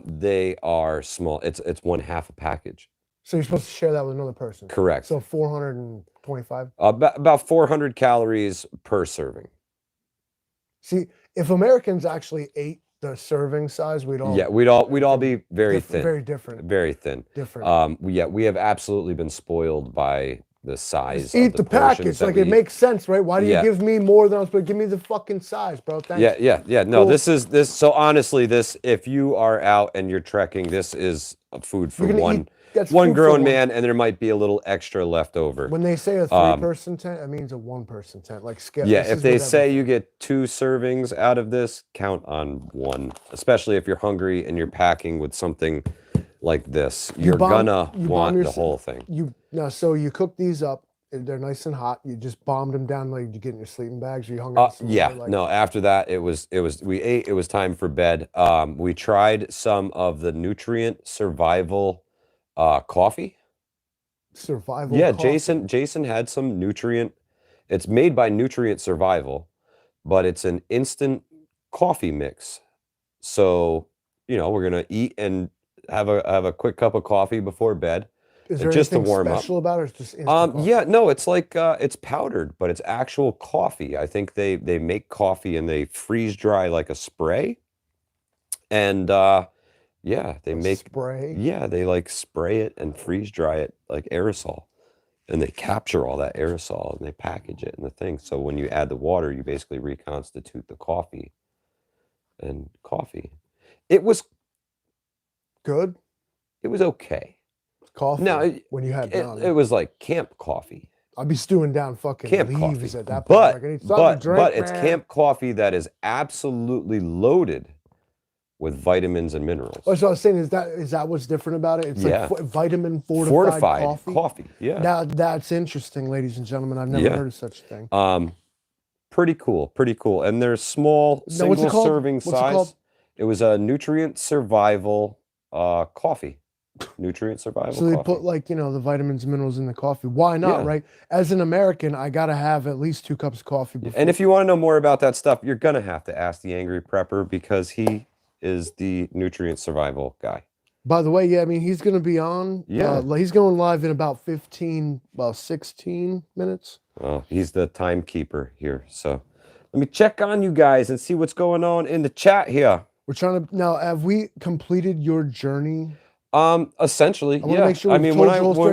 They are small. It's 1/2 a package. So you're supposed to share that with another person. Correct. So 425. About 400 calories per serving. See, if Americans actually ate the serving size, we'd all be very thin. Very different. Very thin. Different. We have absolutely been spoiled by the size. Just eat the package. Like it makes sense, right? Why do you give me more than I was supposed to give me the fucking size, bro? Thanks. Yeah. No, cool. This is so honestly, if you are out and you're trekking, this is food for one grown man, and there might be a little extra left over. When they say a 3-person tent, it means a 1-person tent. Like scale. Yeah, if they say you get 2 servings out of this, count on 1. Especially if you're hungry and you're packing with something like this, you're gonna want the whole thing. So you cook these up. They're nice and hot. You just bombed them down. Like you get in your sleeping bags. Or you hung out. No. After that, we ate. It was time for bed. We tried some of the Nutrient Survival. Coffee. Survival. Yeah, coffee. Jason had some Nutrient. It's made by Nutrient Survival, but it's an instant coffee mix. So we're gonna eat and have a quick cup of coffee before bed. Is there just anything to warm special up. about it? Or it's just instant coffee? Yeah, no, it's like it's powdered, but it's actual coffee. I think they make coffee and they freeze dry like a spray, and yeah, they make spray. Yeah, they like spray it and freeze dry it like aerosol, and they capture all that aerosol and they package it in the thing. So when you add the water, you basically reconstitute the coffee. And coffee, it was good. It was okay. Coffee. No, when you had it was like camp coffee. I'd be stewing down fucking camp leaves coffee. At that point. Like, I need something to drink, but it's camp coffee that is absolutely loaded with vitamins and minerals. That's what I was saying. Is that what's different about it? It's like vitamin fortified coffee. Yeah. Now that's interesting, ladies and gentlemen. I've never heard of such a thing. Pretty cool. And there's small single serving size. It was a Nutrient Survival coffee. Nutrient Survival. So they put the vitamins and minerals in the coffee. Why not, right? As an American, I gotta have at least 2 cups of coffee before. And if you want to know more about that stuff, you're gonna have to ask the Angry Prepper because he is the Nutrient Survival guy. By the way, he's going to be on. Yeah. He's going live in about 16 minutes. Oh, he's the timekeeper here. So let me check on you guys and see what's going on in the chat here. We're trying to now. Have we completed your journey? Essentially, I want to make sure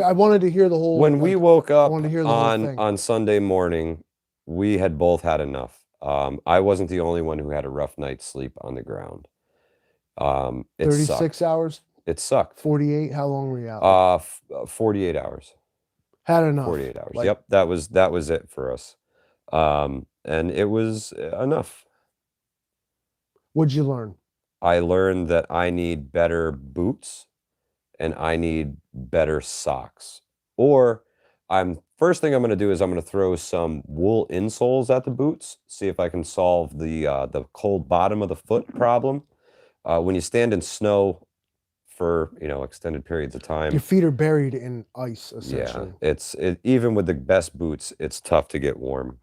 I wanted to hear the whole. When we woke up on Sunday morning, we had both had enough. I wasn't the only one who had a rough night's sleep on the ground. 36 hours. It sucked. 48. How long were you out? 48 hours. Had enough. 48 hours. Like, Yep, that was it for us. And it was enough. what'd you learn? I learned that I need better boots and I need better socks. Or I'm first thing I'm going to do is I'm going to throw some wool insoles at the boots, see if I can solve the cold bottom of the foot problem. When you stand in snow for, extended periods of Your time, feet are buried in ice, yeah, essentially. even with the best boots, it's tough to get warm.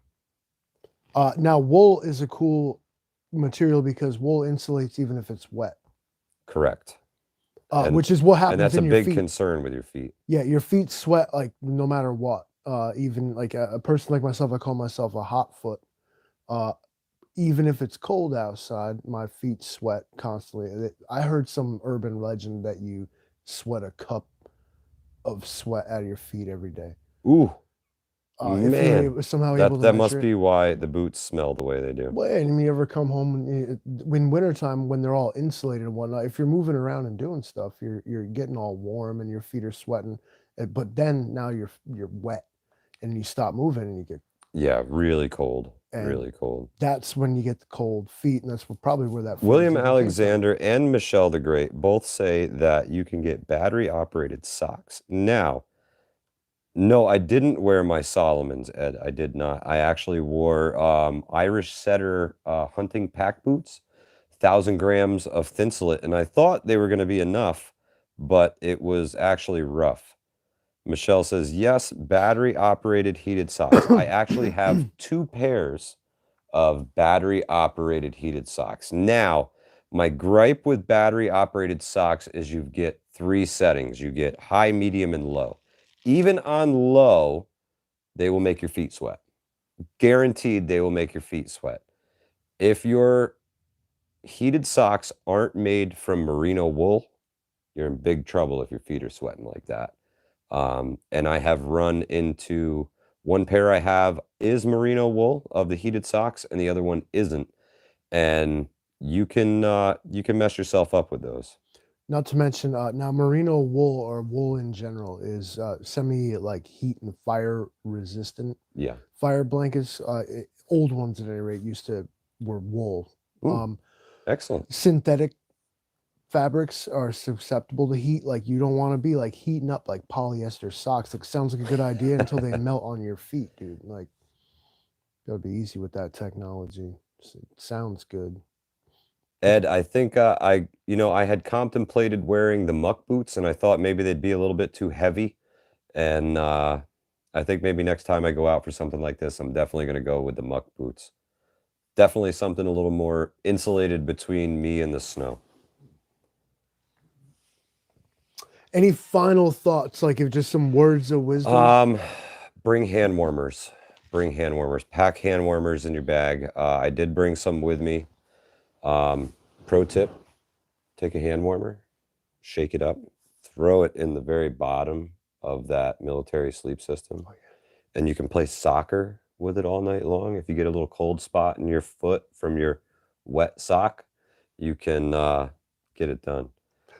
Now, wool is a cool material because wool insulates even if it's wet, Correct. And which is what and happens that's a in your big feet. concern with your feet. Yeah, your feet sweat like no matter what. Even like a person like myself, I call myself a hot foot. Uh, Even if it's cold outside, my feet sweat constantly. I heard some urban legend that you sweat a cup of sweat out of your feet every day. Ooh, If you're man. somehow able That to that must measure it. be why the boots smell the way they do. Well, and you ever come home when wintertime when they're all insulated and whatnot, if you're moving around and doing stuff, you're getting all warm and your feet are sweating. But then now you're wet and you stop moving and you get Yeah, really cold. and Really cold. that's when you get the cold feet, and that's probably where that William fortitude came from. Alexander and Michelle the Great both say that you can get battery operated socks. Now, no, I didn't wear my Solomon's, Ed. I did not. I actually wore Irish setter hunting pack boots, 1,000 grams of Thinsulate, and I thought they were going to be enough, but it was actually rough. Michelle says, yes, battery operated heated socks. I actually have 2 pairs of battery operated heated socks. Now, my gripe with battery operated socks is you get 3 settings. You get high, medium, and low. Even on low, they will make your feet sweat. Guaranteed they will make your feet sweat. If your heated socks aren't made from merino wool, you're in big trouble if your feet are sweating like that. And I have run into one pair I have is merino wool of the heated socks, and the other one isn't. And you can mess yourself up with those. Not to mention, now merino wool or wool in general is semi like heat and fire resistant. Yeah. Fire blankets, old ones at any rate, were wool. Ooh, excellent. Synthetic fabrics are susceptible to heat. Like you don't want to be like heating up like polyester socks. Like sounds like a good idea until they melt on your feet, dude. Like gotta be easy with that technology. It sounds good. Ed, I think I had contemplated wearing the muck boots, and I thought maybe they'd be a little bit too heavy. And I think maybe next time I go out for something like this, I'm definitely going to go with the muck boots. Definitely something a little more insulated between me and the snow. Any final thoughts? Like if just some words of wisdom. Bring hand warmers. Bring hand warmers. Pack hand warmers in your bag. I did bring some with me. Pro tip: take a hand warmer, shake it up, throw it in the very bottom of that military sleep system, and you can play soccer with it all night long. If you get a little cold spot in your foot from your wet sock, you can get it done.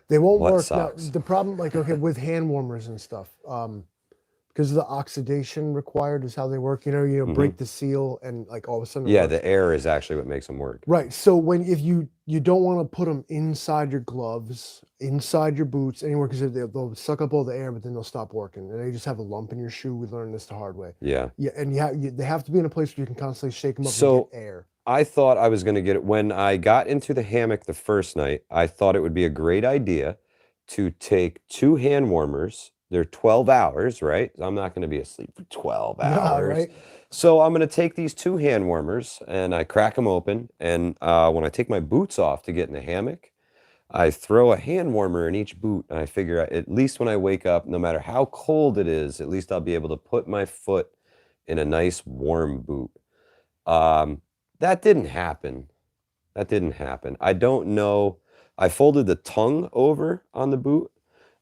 They won't What work now. socks? The problem, like okay, with hand warmers and stuff, because of the oxidation required is how they work. Break the seal and like all of a sudden it Yeah, works. the air is actually what makes them work. Right. So if you don't want to put them inside your gloves, inside your boots, anywhere because they'll suck up all the air, but then they'll stop working, and they just have a lump in your shoe. We learned this the hard way. Yeah. Yeah, and they have to be in a place where you can constantly shake them up So and get air. I thought I was going to get it when I got into the hammock the first night. I thought it would be a great idea to take 2 hand warmers. They're 12 hours, right? I'm not going to be asleep for 12 Yeah, hours. right. So I'm going to take these 2 hand warmers and I crack them open. And when I take my boots off to get in the hammock, I throw a hand warmer in each boot. And I figure at least when I wake up, no matter how cold it is, at least I'll be able to put my foot in a nice warm boot. That didn't happen. That didn't happen. I don't know. I folded the tongue over on the boot.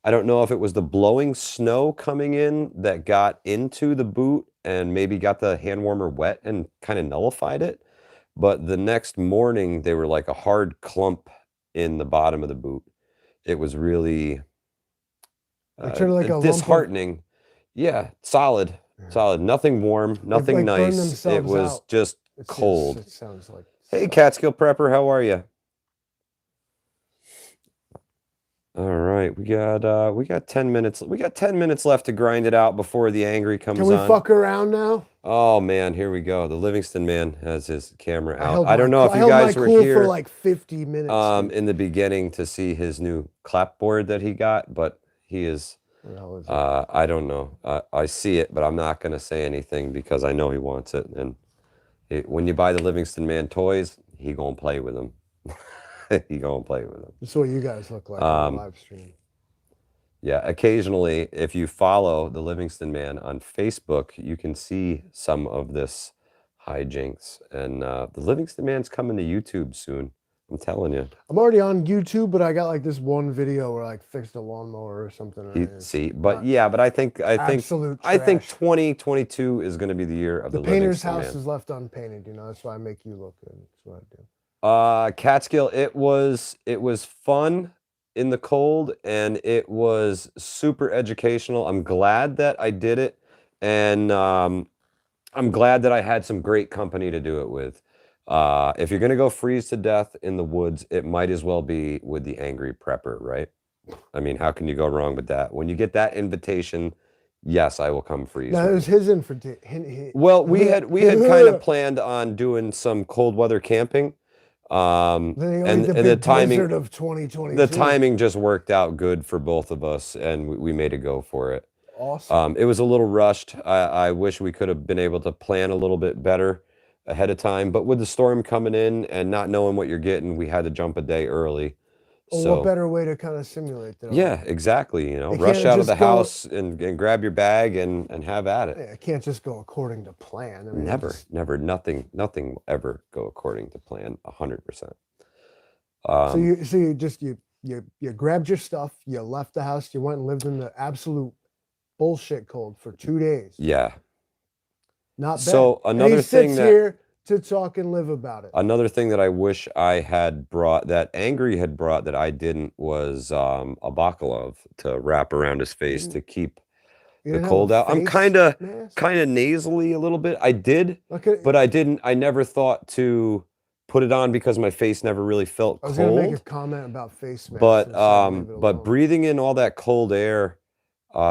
I don't know if it was the blowing snow coming in that got into the boot and maybe got the hand warmer wet and kind of nullified it. But the next morning, they were like a hard clump in the bottom of the boot. It was really Like sort of like a lump of disheartening. Yeah, solid, solid. Nothing warm, They've nothing like burned nice. It themselves was out. just It cold. sounds like Hey, sucks. Catskill Prepper, how are you? All right, we got 10 minutes. We got 10 minutes left to grind it out before the angry Can comes we on. fuck around now? Oh man, here we go. The Livingston man has his camera I out. held I my don't know if I you held my guys were cool for here like 50 minutes. Dude. in the beginning to see his new clapboard that he got, but he is What the hell is it? I don't know. I see it, but I'm not going to say anything because I know he wants it. And when you buy the Livingston man toys, he gonna play with them. He gonna play with them. This is what you guys look like on the Um, live stream. yeah, occasionally, if you follow the Livingston man on Facebook, you can see some of this hijinks. And the Livingston man's coming to YouTube soon. I'm telling you. I'm already on YouTube, but I got like this one video where I like fixed a lawnmower or something. And it's See, but not- yeah, but absolute I think trash. 2022 is going to be the year of The the painter's Livingston house man. is left unpainted. You know, that's why I make you look good. That's what I do. Catskill, it was fun in the cold and it was super educational. I'm glad that I did it, and I'm glad that I had some great company to do it with. If you're gonna go freeze to death in the woods, it might as well be with the angry prepper, right? I mean, how can you go wrong with that? When you get that invitation, yes, I will come freeze Now it with was you. his invitation. Well, we had kind of planned on doing some cold weather camping. Then And the the big timing blizzard of 2022. the timing just worked out good for both of us, and we made a go for it. Awesome. It was a little rushed. I wish we could have been able to plan a little bit better ahead of time, but with the storm coming in and not knowing what you're getting, we had to jump a day early. Well, what So better way to kind of simulate that? yeah, exactly. It Rush can't out of just the go- house and grab your bag and have at it. It can't just go according to plan. I mean, Never, never, nothing will ever go according to plan 100%. So you grabbed your stuff, you left the house, you went and lived in the absolute bullshit cold for 2 days. Yeah. Not bad. So And another he thing sits that here to talk and live about it. Another thing that I wish I had brought, that Angry had brought that I didn't, was a Bakalov to wrap around his face to keep You the didn't have cold a out. I'm face kind of mask? nasally a little bit. I did, Okay, but I didn't. I never thought to put it on because my face never really felt I was gonna make a cold. comment about face masks. But and decided to leave it but alone. breathing in all that cold air,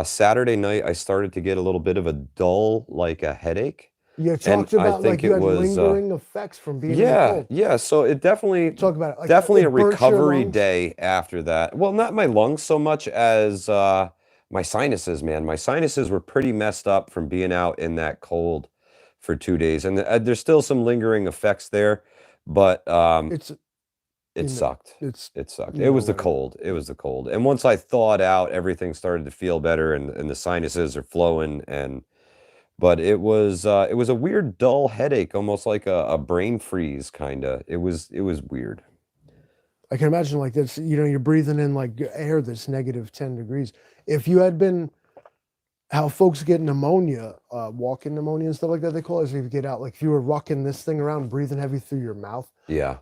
Saturday night I started to get a little bit of a dull, like a headache. You and talked I about like think you it had was lingering effects from being in the yeah, cold. yeah. So it definitely Talk about it. Like, definitely it a burnt your recovery lungs? day after that. Well, not my lungs so much as my sinuses, man. My sinuses were pretty messed up from being out in that cold for 2 days, and there's still some lingering effects there, but It's it sucked. it's It sucked. you It know was the what it- cold. It was the cold. And once I thawed out, everything started to feel better, and the sinuses are flowing. But it was a weird, dull headache, almost like a brain freeze, kind of. It was weird. I can imagine like this, you're breathing in like air that's negative 10 degrees. If you had been how folks get pneumonia, walk-in pneumonia and stuff like that, they call it, is if you get out, like if you were rocking this thing around, breathing heavy through your mouth Yeah.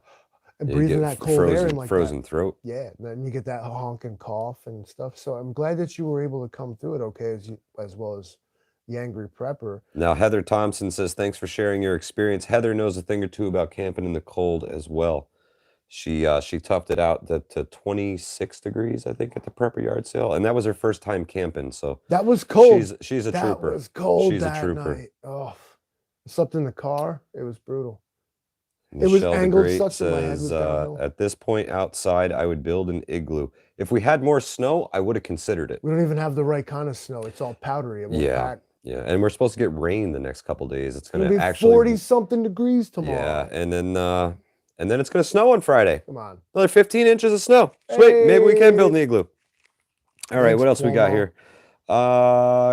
and You breathing get that cold frozen, air and like frozen throat. yeah, and then you get that honking cough and stuff. So I'm glad that you were able to come through it okay, as well as the angry prepper. Now, Heather Thompson says, thanks for sharing your experience. Heather knows a thing or two about camping in the cold as well. She toughed it out to 26 degrees, I think, at the prepper yard sale, and that was her first time camping. So That was cold. she's a that trooper. was cold She's a that trooper. night. Oh, I slept in the car. It was brutal. Michelle It was the angled Great such that my head was says, downhill. at this point outside, I would build an igloo. If we had more snow, I would have considered it. We don't even have the right kind of snow. It's all powdery. It won't Yeah, pack. yeah, and we're supposed to get rain the next couple days. It's It's gonna gonna be actually 40 something degrees tomorrow. yeah, and then it's gonna snow on Friday. Come on. Another 15 inches of snow. Sweet, maybe we can build an Hey. igloo. All right, Thanks, what else we got Cuomo. here?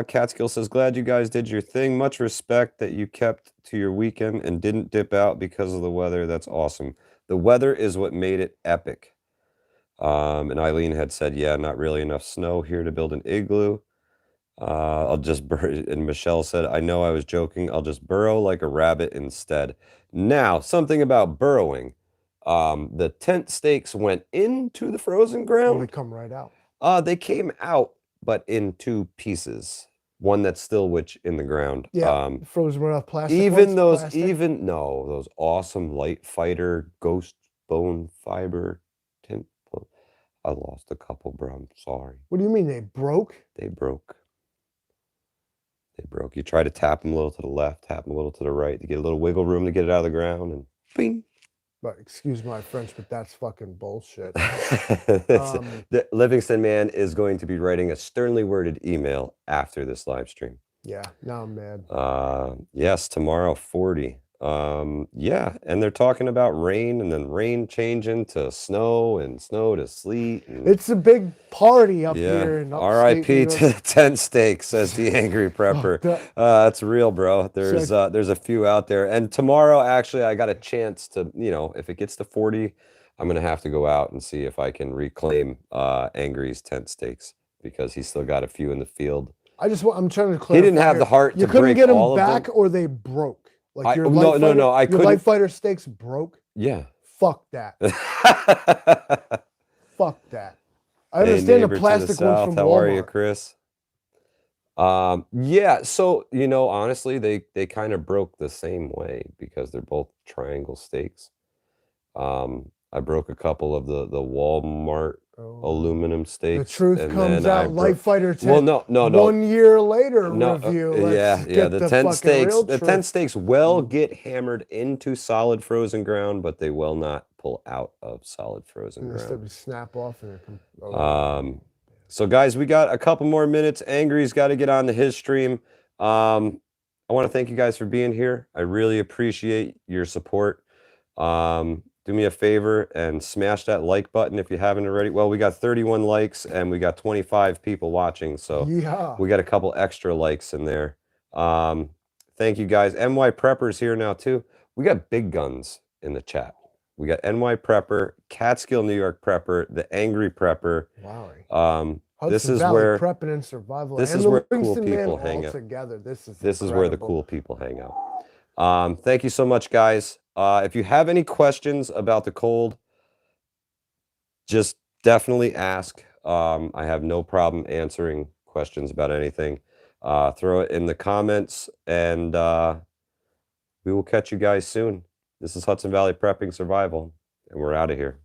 Catskill says, glad you guys did your thing. Much respect that you kept to your weekend and didn't dip out because of the weather. That's awesome. The weather is what made it epic. And Eileen had said, yeah, not really enough snow here to build an igloo. I'll just and Michelle said, I know I was joking. I'll just burrow like a rabbit instead. Now, something about burrowing. The tent stakes went into the frozen Well, they ground. come right out. They came out, but in two pieces. one that's still in the ground. Yeah, frozen right off plastic Even ones? those, Plastic? no, those awesome light fighter ghost bone fiber tint. I lost a couple, bro. I'm sorry. What do you mean they broke? They broke. They broke. You try to tap them a little to the left, tap them a little to the right to get a little wiggle room to get it out of the ground, and bing. But excuse my French, but that's fucking bullshit. The Livingston man is going to be writing a sternly worded email after this live stream. Yeah, now I'm mad. Yes, tomorrow 40. Yeah, and they're talking about rain and then rain changing to snow and snow to sleet. And, It's a big party up yeah, here in R.I.P. upstate to New the tent steak, says the angry prepper. That's real, bro. There's a few out there. And tomorrow, actually, I got a chance to, if it gets to 40, I'm gonna have to go out and see if I can reclaim Angry's tent steaks because he's still got a few in the field. I'm trying to clarify. He didn't have the heart You to couldn't break get them all of back, them. or they broke. Like your No, I your couldn't. light fighter steaks broke. Yeah. Fuck that. Fuck that. I Hey, understand the neighbor to plastic the south. ones from How Walmart. are you, Chris? Yeah, so honestly, they kind of broke the same way because they're both triangle steaks. I broke a couple of the Walmart aluminum steaks. The truth comes out. Light fighter tent. Well, no. 1 year later review. Let's yeah. get The tent steaks. real The truth. tent steaks will get hammered into solid frozen ground, but they will not pull out of solid frozen ground. They snap off So guys, we got a couple more minutes. Angry's got to get on to his stream. I want to thank you guys for being here. I really appreciate your support. Do me a favor and smash that like button if you haven't already. Well, we got 31 likes and we got 25 people watching, so yeah, we got a couple extra likes in there. Thank you guys. NY Prepper's here now too. We got big guns in the chat. We got NY Prepper, Catskill, New York Prepper, the Angry Prepper. Wow. This is Valley where prepping and survival. This and is the where cool Livingston people man hang all out. together. This is where the cool people hang out. Thank you so much, guys. If you have any questions about the cold, just definitely ask. I have no problem answering questions about anything. Throw it in the comments, and we will catch you guys soon. This is Hudson Valley Prepping Survival, and we're out of here.